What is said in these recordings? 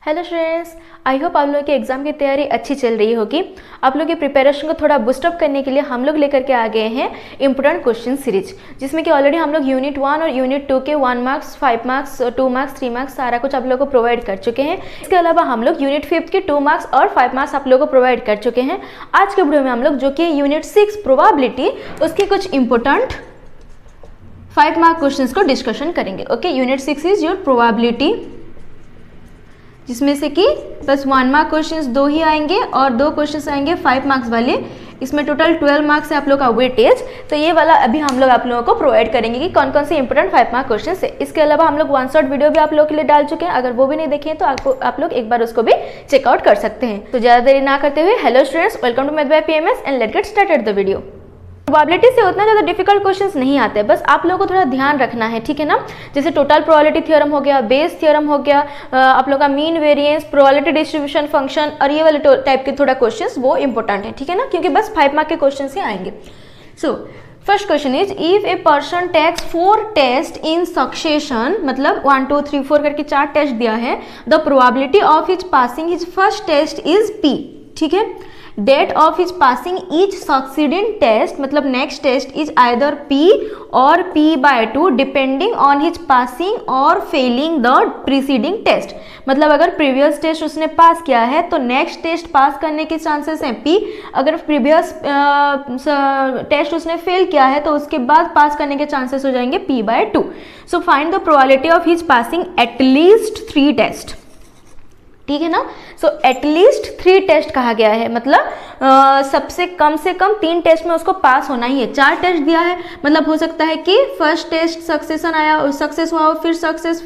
Hello students, I hope आप लोगों की एग्जाम की तैयारी अच्छी चल रही होगी। आप लोगों की प्रिपरेशन को थोड़ा बूस्टअप करने के लिए हम लोग लेकर के आ गए हैं इंपोर्टेंट क्वेश्चन सीरीज, जिसमें कि ऑलरेडी हम लोग यूनिट 1 और यूनिट 2 के 1 मार्क्स, 5 मार्क्स, 2 मार्क्स, 3 मार्क्स सारा कुछ आप लोगों को प्रोवाइड कर चुके हैं। इसके अलावा हम लोग यूनिट 5 के 2 मार्क्स और 5 मार्क्स आप लोगों को प्रोवाइड कर चुके हैं। आज के वीडियो में हम लोग जो कि यूनिट 6 प्रोबेबिलिटी, उसके कुछ इंपोर्टेंट 5 मार्क क्वेश्चंस को डिस्कशन करेंगे। Okay, unit 6 is your probability, जिसमें से कि बस 1 मार्क क्वेश्चंस 2 ही आएंगे और 2 क्वेश्चंस आएंगे 5 मार्क्स वाले। इसमें टोटल 12 मार्क्स है आप लोग का वेटेज। तो ये वाला अभी हम लोग आप लोगों को प्रोवाइड करेंगे कि कौन कौन से इंपोर्टेंट 5 मार्क क्वेश्चन है। इसके अलावा हम लोग 1 शॉट वीडियो भी आप लोगों के लिए डाल चुके हैं, अगर वो भी नहीं देखे तो आप लोग एक बार उसको भी चेकआउट कर सकते हैं। तो ज़्यादा देरी ना करते हुए, hello students, welcome to math by PMS and let's get started the video. Probability से उतना ज़्यादा डिफिकल्ट क्वेश्चंस नहीं आते, बस आप लोगों को थोड़ा ध्यान रखना है, ठीक है ना। जैसे टोटल प्रोबेबिलिटी थ्योरम हो गया, बेस थ्योरम हो गया, आप लोगों का mean variance, probability distribution function और ये वाले टाइप के थोड़ा क्वेश्चंस वो इंपॉर्टेंट है, ठीक है ना, क्योंकि बस 5 मार्क के क्वेश्चंस ही आएंगे। So first question is, if a person takes 4 test in succession, मतलब 1 2 3 4 करके 4 टेस्ट दिया है, the probability of his passing his first test is P, ठीक है। That of his passing each succeeding test, मतलब next test is either P और P/2 depending on his passing और failing the preceding test. मतलब अगर previous test उसने पास किया है तो नेक्स्ट टेस्ट पास करने के चांसेस हैं P, अगर प्रीवियस टेस्ट उसने फेल किया है तो उसके बाद पास करने के चांसेस हो जाएंगे P/2। So find the probability of his passing at least 3 test, ठीक है ना। सो एटलीस्ट 3 टेस्ट कहा गया है, मतलब सबसे कम से कम 3 टेस्ट में उसको पास होना ही है। 4 टेस्ट दिया है, मतलब हो सकता है कि फर्स्ट टेस्ट सक्सेशन आया, सक्सेस हुआ, फिर सक्सेस,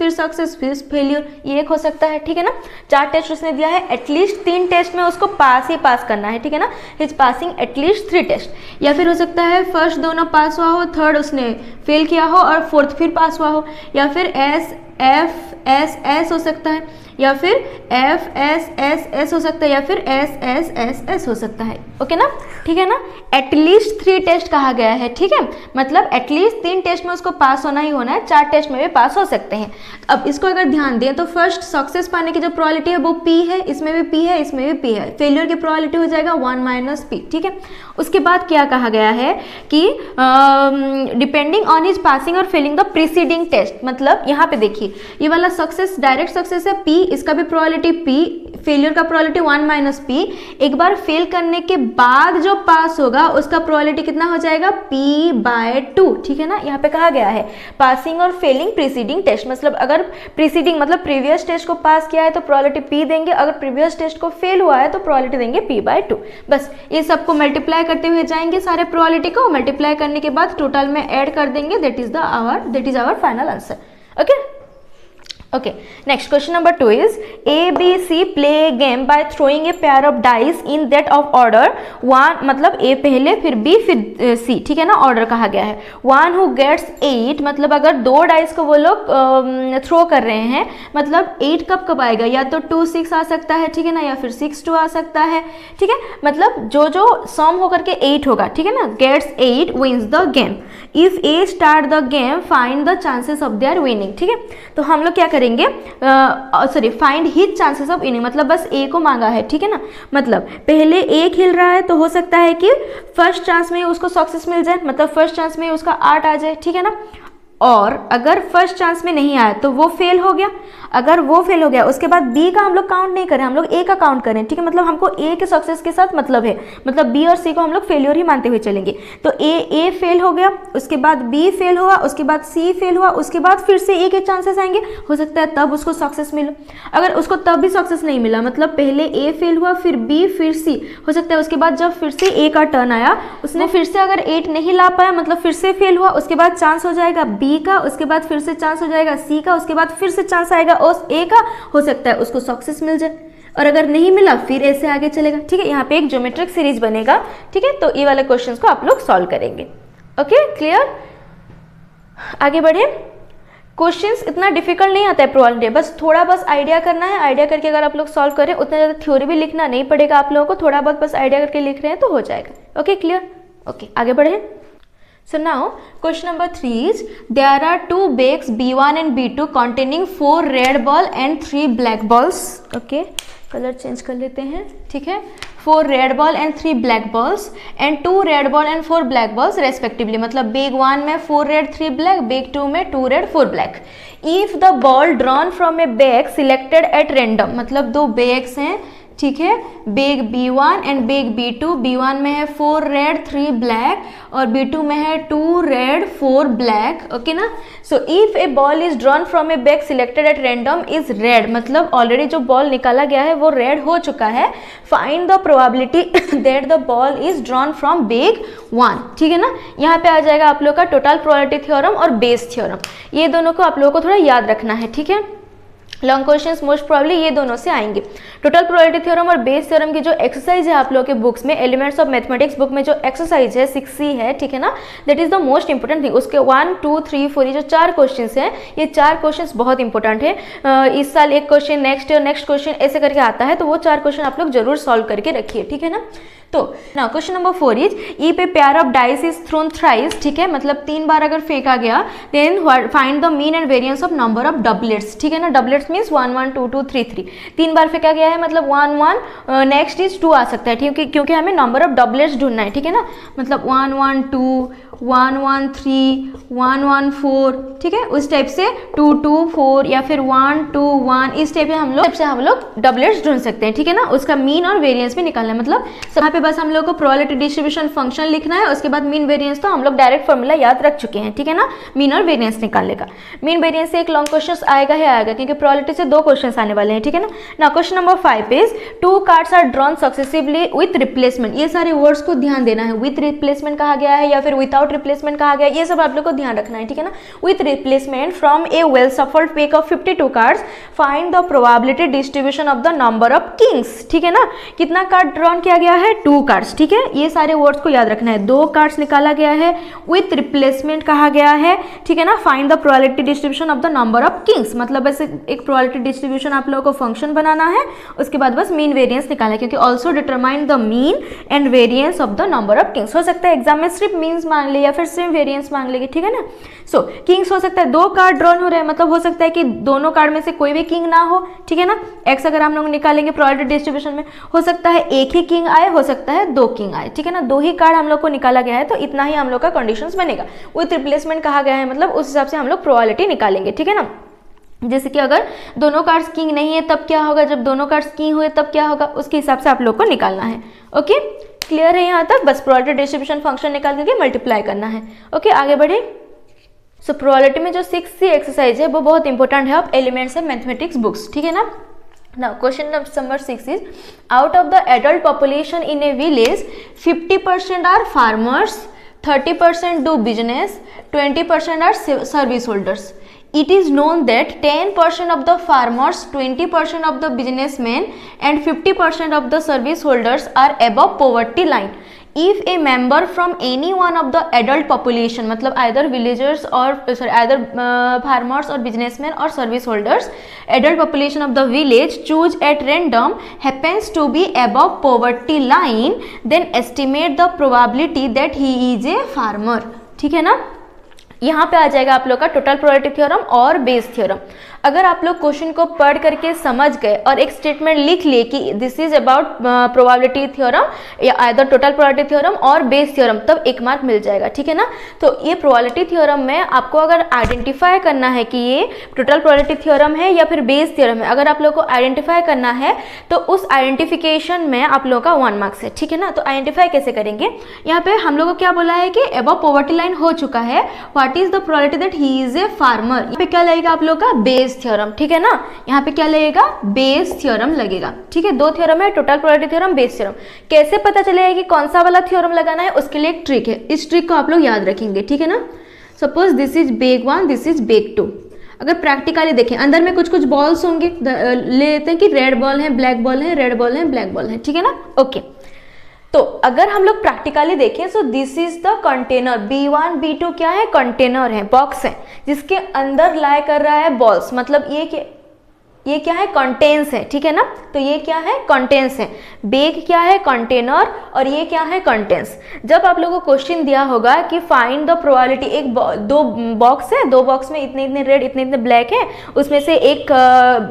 फिर फेलियर, ये एक हो सकता है, ठीक है ना। 4 टेस्ट उसने दिया है, एटलीस्ट 3 टेस्ट में उसको पास ही पास करना है, ठीक है ना। His passing at least 3 test. या फिर हो सकता है फर्स्ट दोनों पास हुआ हो, थर्ड उसने फेल किया हो और फोर्थ फिर पास हुआ हो, या फिर S हो सकता है, या फिर F हो सकता है, या फिर S हो सकता है। ओके ना, ठीक है ना। एटलीस्ट 3 टेस्ट कहा गया है, ठीक है, मतलब एटलीस्ट 3 टेस्ट में उसको पास होना ही होना है, 4 टेस्ट में भी पास हो सकते हैं। अब इसको अगर ध्यान दें तो फर्स्ट सक्सेस पाने की जो प्रोबेबिलिटी है वो P है, इसमें भी P है, इसमें भी P है। फेलियर की प्रोबेबिलिटी हो जाएगा 1 - P, ठीक है। उसके बाद क्या कहा गया है कि डिपेंडिंग ऑन हिज पासिंग और फेलिंग द प्रीसीडिंग टेस्ट, मतलब यहाँ पे देखिए ये वाला सक्सेस डायरेक्ट सक्सेस है P, इसका भी प्रोबेबिलिटी P, फेलियर का प्रोबेबिलिटी 1 - P। एक बार फेल करने के बाद जो पास होगा उसका प्रोबेबिलिटी कितना हो जाएगा P/2, ठीक है ना। यहाँ पे कहा गया है पासिंग और फेलिंग प्रीसीडिंग टेस्ट, मतलब अगर प्रीसीडिंग मतलब प्रीवियस टेस्ट को पास किया है तो प्रोबेबिलिटी P देंगे, अगर प्रीवियस टेस्ट को फेल हुआ है तो प्रोबेबिलिटी देंगे P/2। बस ये सबको मल्टीप्लाई करते हुए जाएंगे, सारे प्रोबेबिलिटी को मल्टीप्लाई करने के बाद टोटल में ऐड कर देंगे, that is our final answer. Okay, next question number 2 is, A, B, C play a game by throwing a pair of dice in that of order 1, मतलब A पहले फिर B फिर C, ठीक है ना, ऑर्डर कहा गया है। 1 who gets 8, मतलब अगर 2 डाइस को वो लोग थ्रो कर रहे हैं, मतलब 8 कब आएगा, या तो 2 6 आ सकता है, ठीक है ना, या फिर 6 2 आ सकता है, ठीक है। मतलब जो सम होकर के 8 होगा, ठीक है ना, gets 8 wins the game. If A start the game find the chances of their winning, ठीक है। तो हम लोग क्या करेंगे, find his chances of winning, मतलब बस A को मांगा है, ठीक है ना। मतलब पहले A खेल रहा है तो हो सकता है कि फर्स्ट चांस में उसको सक्सेस मिल जाए, मतलब फर्स्ट चांस में उसका 8 आ जाए, ठीक है ना। और अगर फर्स्ट चांस में नहीं आया तो वो फेल हो गया। अगर वो फेल हो गया उसके बाद B का हम लोग काउंट नहीं करें, हम लोग A का काउंट करें, ठीक है। मतलब हमको A के सक्सेस के साथ मतलब है, मतलब B और C को हम लोग फेलियर ही मानते हुए चलेंगे। तो A फेल हो गया, उसके बाद B फेल हुआ, उसके बाद C फेल हुआ, उसके बाद फिर से A के चांसेस आएंगे, हो सकता है तब उसको सक्सेस मिले। अगर उसको तब भी सक्सेस नहीं मिला, मतलब पहले A फेल हुआ, फिर B, फिर C, हो सकता है उसके बाद जब फिर से A का टर्न आया, उसने फिर से अगर 8 नहीं ला पाया, मतलब फिर से फेल हुआ, उसके बाद चांस हो जाएगा B का, उसके बाद फिर से चांस हो जाएगा C का, उसके बाद फिर से चांस आएगा उस A का, हो सकता है उसको सक्सेस मिल जाए, और अगर नहीं मिला फिर ऐसे आगे चलेगा, ठीक है। यहाँ पे एक ज्योमेट्रिक सीरीज बनेगा, ठीक है। तो ये वाले क्वेश्चंस को आप लोग सॉल्व करेंगे। Okay, clear. आगे बढ़े। क्वेश्चंस इतना डिफिकल्ट नहीं आता है प्रोबेबिलिटी, बस थोड़ा बस आइडिया करना है। आइडिया करके अगर आप लोग सॉल्व करें, उतना ज़्यादा थ्योरी भी लिखना नहीं पड़ेगा आप लोगों को, थोड़ा बहुत बस आइडिया करके लिख रहे हैं तो हो जाएगा। Okay, clear. ओके, आगे बढ़े। So now question number 3 is there are two bags B1 and B2 containing 4 red ball and 3 black balls. Okay, colour change कर लेते हैं, ठीक है. 4 red ball and 3 black balls and 2 red ball and 4 black balls respectively. मतलब bag 1 में 4 red 3 black, bag 2 में 2 red 4 black. If the ball drawn from a bag selected at random, मतलब दो बैग्स हैं, ठीक है, bag B1 and bag B2. B1 में है 4 रेड 3 ब्लैक और B2 में है 2 रेड 4 ब्लैक. ओके ना. So if A ball is drawn from A bag selected at random is red, मतलब ऑलरेडी जो बॉल निकाला गया है वो रेड हो चुका है. Find the probability that the ball is drawn from bag 1. ठीक है ना. यहाँ पे आ जाएगा आप लोग का टोटल प्रोबेबिलिटी थ्योरम और बेस थ्योरम. ये दोनों को आप लोगों को थोड़ा याद रखना है, ठीक है. लॉन्ग क्वेश्चंस मोस्ट प्रोबेबली ये दोनों से आएंगे. टोटल प्रोबेबिलिटी थ्योरम और बेस थ्योरम की जो एक्सरसाइज है आप लोगों के बुक्स में, एलिमेंट्स ऑफ मैथमेटिक्स बुक में जो एक्सरसाइज है 6C है, ठीक है ना, that is the most important thing. उसके 1 2 3 4 ये जो 4 क्वेश्चंस हैं, ये 4 क्वेश्चंस बहुत इंपॉर्टेंट है. इस साल एक question, next year next question, ऐसे करके आता है, तो वो 4 क्वेश्चन आप लोग जरूर सॉल्व करके रखिए, ठीक है ना. तो ना question number 4 is if a pair of dice is thrown thrice, ठीक है, मतलब 3 बार अगर फेंका गया, then find the mean and variance of number of doublets. ठीक है ना. Doublets means 1 1 2 2 3 3. 3 बार फेंका गया है मतलब 1 1, नेक्स्ट इज 2 आ सकता है, ठीक है, क्योंकि हमें नंबर ऑफ डबलेट्स ढूंढना है, ठीक है ना. मतलब 1 1 2 1 1 3 1 1 4, ठीक है, उस टाइप से 2 2 4 या फिर 1 2 1, इस टाइप से हम लोग डबलेट्स ढूंढ सकते हैं, ठीक है ना. उसका मीन और वेरिएंस भी निकालना है. मतलब यहाँ पे बस हम लोग को प्रोबेबिलिटी डिस्ट्रीब्यूशन फंक्शन लिखना है, उसके बाद मीन वेरिएंस तो हम लोग डायरेक्ट फॉर्मूला याद रख चुके हैं, ठीक है ना, मीन और वेरिएंस निकालने का. मीन वेरिएंस से एक लॉन्ग क्वेश्चन आएगा ही आएगा, क्योंकि प्रोबेबिलिटी से 2 क्वेश्चन आने वाले हैं, ठीक है ना. Now question number 5 is 2 cards are drawn successively with replacement. ये सारे वर्ड्स को ध्यान देना है. विथ रिप्लेसमेंट कहा गया है या फिर विदाउट रिप्लेसमेंट कहा गया है, ये सब आप लोग को ध्यान रखना है, ठीक है ना. With replacement from A well shuffled pick of 52 cards, find the probability distribution of the number of Kings. ठीक है ना. कितना कार्ड ड्रॉन किया गया है? 2 कार्ड्स, ठीक है. ये सारे वर्ड्स को याद रखना है. 2 कार्ड्स निकाला गया है, विथ रिप्लेसमेंट कहा गया है, ठीक है ना. Find the probability distribution of the number of Kings, मतलब बस एक प्रोबेबिलिटी डिस्ट्रीब्यूशन आप लोगों को फंक्शन बनाना है, उसके बाद बस मीन वेरिएंस निकालना है, क्योंकि also determine the mean and variance of the number of Kings. हो सकता है एग्जाम में सिर्फ मीन्स मांग ले या फिर सिर्फ वेरिएंस मांग लेगी, ठीक है ना. सो किंग्स हो सकता है 2 कार्ड ड्रॉन हो रहे हैं, मतलब हो सकता है कि दोनों कार्ड में से कोई भी किंग ना हो, ठीक है ना. एक्स अगर हम लोग निकालेंगे प्रोबेबिलिटी डिस्ट्रीब्यूशन में, हो सकता है एक ही किंग आए, हो सकता है 2 किंग आए, ठीक है ना. 2 ही कार्ड हम लोग को निकाला गया है, तो इतना ही हम लोग का कंडीशंस बनेगा. विथ रिप्लेसमेंट कहा गया है, मतलब उस हिसाब से हम लोग प्रोबेबिलिटी निकालेंगे, ठीक है ना. जैसे कि अगर दोनों कार्ड्स किंग नहीं है तब क्या होगा, जब दोनों कार्ड्स किंग हुए तब क्या होगा, उसके हिसाब से आप लोग को निकालना है. ओके, क्लियर है यहाँ तक? बस प्रोबेबिलिटी डिस्ट्रीब्यूशन फंक्शन निकाल करके मल्टीप्लाई करना है. ओके, आगे बढ़े. सो प्रोबेबिलिटी में जो 6C एक्सरसाइज है वो बहुत इंपॉर्टेंट है of elements of mathematics books, ठीक है ना. Now question number 6 is out of the adult population in a village 50% are farmers, 30% do business, 20% are service holders. It is known that 10% of the farmers, 20% of the businessmen and 50% of the service holders are above poverty line. If a member from any one of the adult population, मतलब either villagers or either farmers or businessmen or service holders, adult population of the village choose at random happens to be above poverty line, then estimate the probability that he is a farmer. ठीक है ना. यहाँ पे आ जाएगा आप लोग का total probability theorem और बेस थ्योरम. अगर आप लोग क्वेश्चन को पढ़ करके समझ गए और एक स्टेटमेंट लिख लिए कि this is about probability theorem या आइदर टोटल प्रोबेबिलिटी थ्योरम और बेस थ्योरम, तब 1 मार्क मिल जाएगा, ठीक है ना. तो ये प्रोबेबिलिटी थ्योरम में आपको अगर आइडेंटिफाई करना है कि ये टोटल प्रोबेबिलिटी थ्योरम है या फिर बेस थ्योरम है, अगर आप लोग को आइडेंटिफाई करना है तो उस आइडेंटिफिकेशन में आप लोगों का 1 मार्क्स है, ठीक है ना. तो आइडेंटिफाई कैसे करेंगे? यहाँ पे हम लोग को क्या बोला है कि अबव पॉवर्टी लाइन हो चुका है, what is the probability that he is a farmer. यहाँ पे क्या लगेगा आप लोग का? बेस थ्योरम, ठीक है ना. यहाँ पे क्या लगेगा? बेस थ्योरम लगेगा, ठीक है. 2 थ्योरम है, total probability theorem, Bayes theorem. कैसे पता चलेगा कि कौन सा वाला थ्योरम लगाना है? उसके लिए एक ट्रिक है, इस ट्रिक को आप लोग याद रखेंगे, ठीक है ना. Suppose this is bag 1, this is bag 2. अगर प्रैक्टिकली देखें, अंदर में कुछ कुछ बॉल्स होंगे, ले लेते हैं कि रेड बॉल है, ब्लैक बॉल है, रेड बॉल है, ब्लैक बॉल है, ठीक है ना. ओके, तो अगर हम लोग प्रैक्टिकली देखें, so this is the container. B1 B2 क्या है? कंटेनर है, बॉक्स है, जिसके अंदर लाई कर रहा है बॉल्स. मतलब ये ये क्या है, कंटेन्स है, ठीक है ना। तो ये क्या है, कंटेन्स है। बेग क्या है, कंटेनर, और ये क्या है, कंटेन्स। जब आप लोगों को क्वेश्चन दिया होगा कि फाइंड द प्रोबेबिलिटी, एक दो बॉक्स है, दो बॉक्स में इतने इतने रेड इतने इतने ब्लैक है, उसमें से एक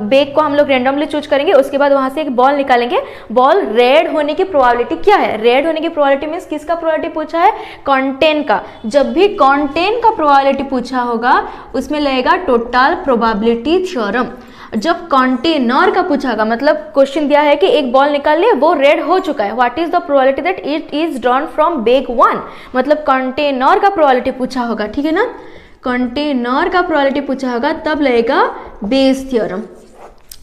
बेग को हम लोग रेंडमली चूज करेंगे, उसके बाद वहां से एक बॉल निकालेंगे। बॉल रेड होने की प्रोबेबिलिटी क्या है, रेड होने की प्रोबेबिलिटी मींस किसका प्रोबेबिलिटी पूछा है, कंटेंट का। जब भी कंटेंट का प्रोबेबिलिटी पूछा होगा उसमें लगेगा टोटल प्रोबेबिलिटी थ्योरम। जब कंटेनर का पूछा होगा, मतलब क्वेश्चन दिया है कि एक बॉल निकाल लिए, वो रेड हो चुका है, what is the probability that it is drawn from bag 1, मतलब कंटेनर का प्रोबेबिलिटी पूछा होगा, ठीक है ना। कंटेनर का प्रोबेबिलिटी पूछा होगा तब लगेगा बेस थ्योरम।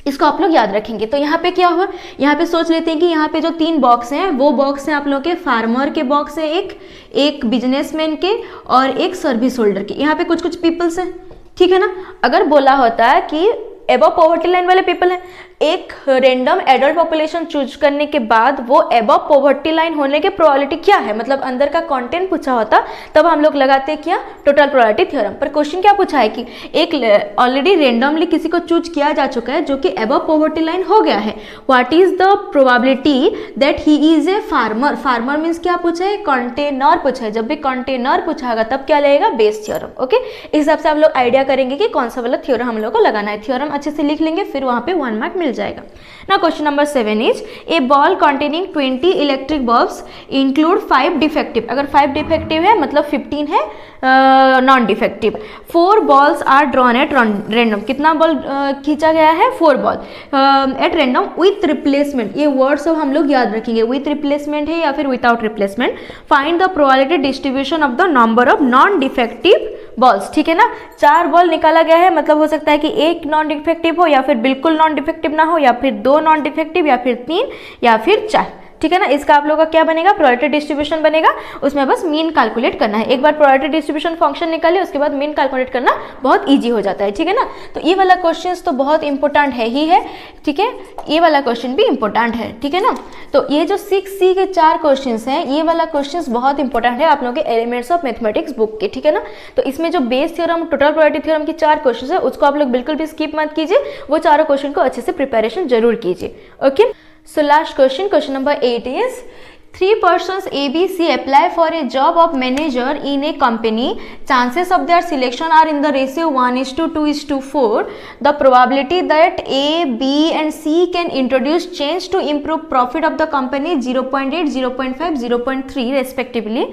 इसको आप लोग याद रखेंगे। तो यहाँ पे क्या हुआ, यहाँ पे सोच लेते हैं कि यहाँ पे जो 3 बॉक्स हैं वो बॉक्स हैं आप लोगों के फार्मर के बॉक्स है, एक बिजनेसमैन के और एक सर्विस होल्डर के। यहाँ पे कुछ कुछ पीपल्स हैं, ठीक है ना। अगर बोला होता है कि एबव पॉवर्टी लाइन वाले पीपल हैं, एक रेंडम एडल्ट पॉपुलेशन चूज करने के बाद वो एबव पॉवर्टी लाइन होने की प्रोबेबिलिटी क्या है, मतलब अंदर का कंटेंट पूछा होता, तब हम लोग लगाते क्या, टोटल प्रोबेबिलिटी थ्योरम। पर क्वेश्चन क्या पूछा है कि एक ऑलरेडी रेंडमली किसी को चूज किया जा चुका है जो कि एबव पॉवर्टी लाइन हो गया है, what is the probability that he is a farmer. Farmer means क्या पूछा है, कंटेनर पूछा है। जब भी कंटेनर पूछा होगा तब क्या लगेगा, बेस थ्योरम। ओके, इस हिसाब से आप लोग आइडिया करेंगे कि कौन सा वाला थ्योरम हम लोग को लगाना है। थ्योरम अच्छे से लिख लेंगे, फिर वहां पे 1 मार्क मिल जाएगा ना। Question number 7 is a ball containing 20 electric bulbs include 5 defective. अगर 5 डिफेक्टिव है मतलब 15 है non defective. 4 balls are drawn at random. कितना बॉल खींचा गया है, 4 ball at random with replacement. ये वर्ड सब हम लोग याद रखेंगे, विथ रिप्लेसमेंट है या फिर without replacement. Find the probability distribution of the number of non defective balls, ठीक है ना। 4 बॉल निकाला गया है, मतलब हो सकता है कि एक नॉन डिफेक्टिव हो या फिर बिल्कुल नॉन डिफेक्टिव ना हो, या फिर 2 नॉन डिफेक्टिव, या फिर 3, या फिर 4, ठीक है ना। इसका आप लोगों का क्या बनेगा, प्रोबेबिलिटी डिस्ट्रीब्यूशन बनेगा। उसमें बस मीन कैलकुलेट करना है। एक बार प्रोबेबिलिटी डिस्ट्रीब्यूशन फंक्शन निकालिए, उसके बाद मीन कैलकुलेट करना बहुत इजी हो जाता है, ठीक है ना। तो ये वाला क्वेश्चन तो बहुत इंपॉर्टेंट है ही है, ठीक है। ये वाला क्वेश्चन भी इंपॉर्टेंट है, ठीक है ना। तो ये जो 6C के 4 क्वेश्चन हैं, ये वाला क्वेश्चन बहुत इंपॉर्टेंट है आप लोगों के एलिमेंट्स ऑफ मैथमेटिक्स बुक के, ठीक है ना। तो इसमें जो Bayes theorem, total probability theorem की 4 क्वेश्चन है, उसको आप लोग बिल्कुल भी स्किप मत कीजिए, वो चारों क्वेश्चन को अच्छे से प्रिपरेशन जरूर कीजिए। Okay, so last question, question number 8 is 3 persons A, B, C apply for a job of manager in a company. Chances of their selection are in the ratio 1:2:4. The probability that A, B and C can introduce change to improve profit of the company 0.8, 0.5, 0.3 respectively.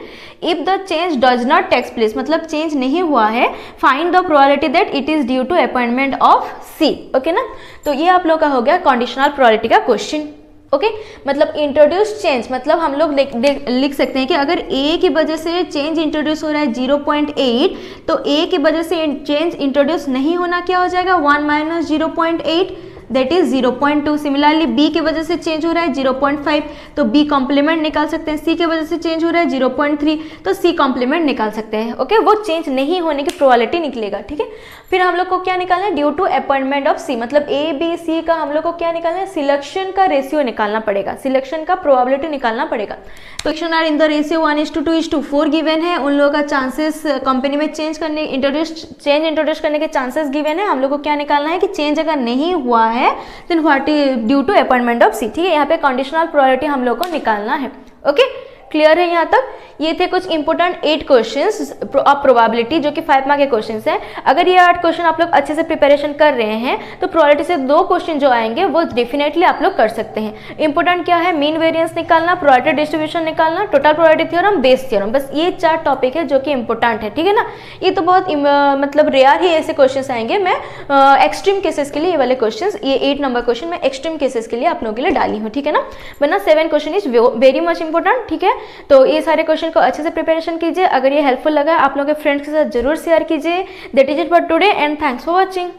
If the change does not take place, मतलब change नहीं हुआ है, find the probability that it is due to appointment of C. Okay ना। तो ये आप लोग का हो गया कंडीशनल प्रोबेबिलिटी का क्वेश्चन। ओके, मतलब इंट्रोड्यूस चेंज, मतलब हम लोग लिख सकते हैं कि अगर A की वजह से चेंज इंट्रोड्यूस हो रहा है 0.8, तो A की वजह से चेंज इंट्रोड्यूस नहीं होना क्या हो जाएगा, 1 - 0.8 दैट इज 0.2। सिमिलरली B की वजह से चेंज हो रहा है 0.5, तो B कॉम्प्लीमेंट निकाल सकते हैं। C की वजह से चेंज हो रहा है 0.3, तो C कॉम्प्लीमेंट निकाल सकते हैं। ओके, वो चेंज नहीं होने की प्रोबेबिलिटी निकलेगा, ठीक है। फिर हम लोग को क्या निकालना है, due to appointment of C, मतलब A, B, C का हम लोग को क्या निकालना है, सिलेक्शन का रेशियो निकालना पड़ेगा, सिलेक्शन का प्रोबेबिलिटी निकालना पड़ेगा। तो selection are in the ratio 1:2:4 given है। उन लोगों का चांसेस कंपनी में चेंज इंट्रोड्यूस करने के चांसेस गिवन है। हम लोग को क्या निकालना है कि चेंज अगर नहीं हुआ है then what is due to appointment of C, ठीक है। यहाँ पे कंडीशनल प्रोबेबिलिटी हम लोग को निकालना है। ओके, क्लियर है यहाँ तक। ये थे कुछ इंपोर्टेंट 8 क्वेश्चंस ऑफ प्रोबेबिलिटी जो कि 5 मार्क के क्वेश्चंस हैं। अगर ये 8 क्वेश्चन आप लोग अच्छे से प्रिपरेशन कर रहे हैं तो प्रोबेबिलिटी से 2 क्वेश्चन जो आएंगे वो डेफिनेटली आप लोग कर सकते हैं। इंपोर्टेंट क्या है, मीन वेरिएंस निकालना, प्रोबेबिलिटी डिस्ट्रीब्यूशन निकालना, total probability theorem, Bayes theorem, बस ये 4 टॉपिक है जो कि इंपॉर्टेंट है, ठीक है ना। ये तो बहुत मतलब रेयर ही ऐसे क्वेश्चन आएंगे। मैं एक्सट्रीम केसेस के लिए ये वाले क्वेश्चन, ये 8 नंबर क्वेश्चन मैं एक्सट्रीम केसेस के लिए आप लोगों के लिए डाली हूँ, ठीक है ना। वरना 7 question is very much important, ठीक है। तो ये सारे क्वेश्चन को अच्छे से प्रिपरेशन कीजिए। अगर ये हेल्पफुल लगा आप लोगों के फ्रेंड्स के साथ जरूर शेयर कीजिए। That is it for today and thanks for watching.